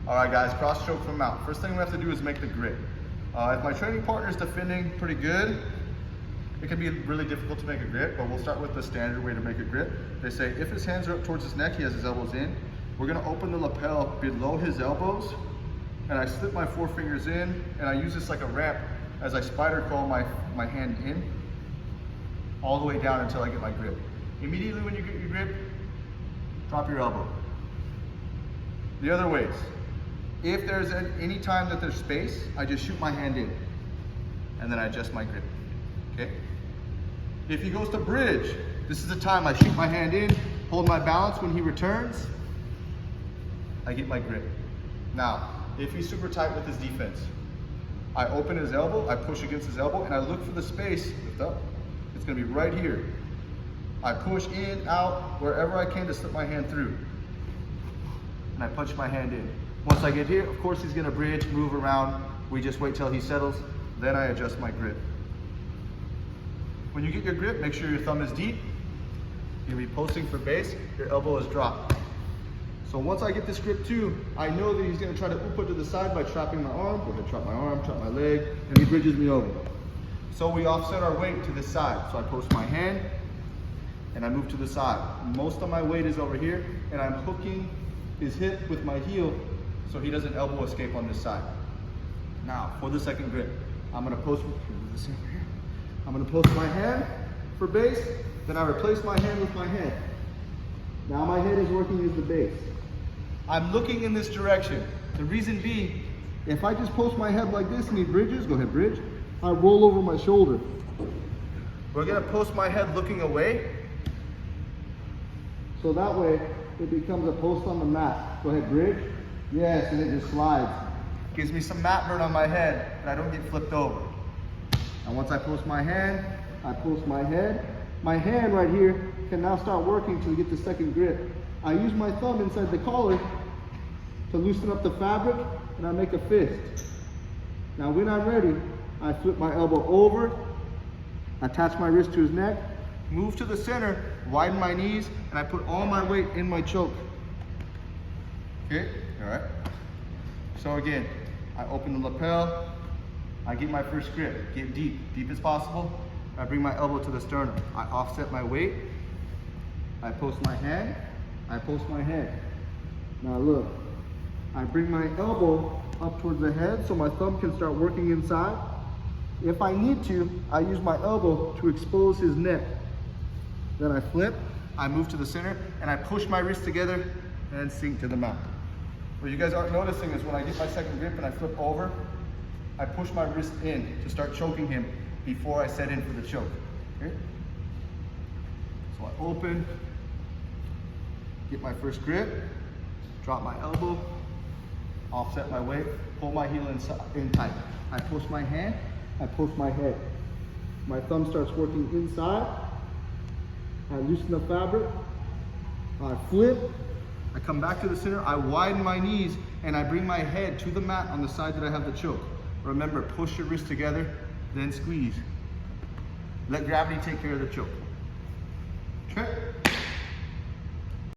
All right, guys, cross choke from mount. First thing we have to do is make the grip. If my training partner is defending pretty good, it can be really difficult to make a grip, but we'll start with the standard way to make a grip. They say if his hands are up towards his neck, he has his elbows in. We're gonna open the lapel below his elbows, and I slip my forefingers in, and I use this like a ramp as I spider crawl my hand in, all the way down until I get my grip. Immediately when you get your grip, drop your elbow. The other ways, if there's any time that there's space, I just shoot my hand in, and then I adjust my grip, okay? If he goes to bridge, this is the time I shoot my hand in, hold my balance. When he returns, I get my grip. Now, if he's super tight with his defense, I open his elbow, I push against his elbow, and I look for the space, lift up. It's gonna be right here. I push in, out, wherever I can to slip my hand through. And I punch my hand in. Once I get here, of course he's gonna bridge, move around. We just wait till he settles, then I adjust my grip. When you get your grip, make sure your thumb is deep. You'll be posting for base, your elbow is dropped. So once I get this grip too, I know that he's gonna try to put to the side by trapping my arm. Go ahead, trap my arm, trap my leg, and he bridges me over. So we offset our weight to this side. So I post my hand, and I move to the side. Most of my weight is over here, and I'm hooking his hip with my heel so he doesn't elbow escape on this side. Now, for the second grip, I'm gonna post my hand for base, then I replace my hand with my head. Now my head is working as the base. I'm looking in this direction. The reason being, if I just post my head like this and he bridges, go ahead, bridge, I roll over my shoulder. We're gonna post my head looking away, so that way it becomes a post on the mat. Go ahead, bridge. Yes, and it just slides. Gives me some mat burn on my head, and I don't get flipped over. And once I post my hand, I post my head. My hand right here can now start working to get the second grip. I use my thumb inside the collar to loosen up the fabric, and I make a fist. Now when I'm ready, I flip my elbow over, attach my wrist to his neck, move to the center, widen my knees, and I put all my weight in my choke. Okay, all right. So again, I open the lapel, I get my first grip, get deep, deep as possible. I bring my elbow to the sternum. I offset my weight, I post my hand, I post my head. Now look, I bring my elbow up towards the head so my thumb can start working inside. If I need to, I use my elbow to expose his neck. Then I flip, I move to the center, and I push my wrists together and sink to the mat. What you guys aren't noticing is when I get my second grip and I flip over, I push my wrist in to start choking him before I set in for the choke. Okay? So I open, get my first grip, drop my elbow, offset my weight, pull my heel in tight. I post my hand, I post my head. My thumb starts working inside. I loosen the fabric. I flip. I come back to the center. I widen my knees and I bring my head to the mat on the side that I have the choke. Remember, push your wrists together, then squeeze. Let gravity take care of the choke. Okay?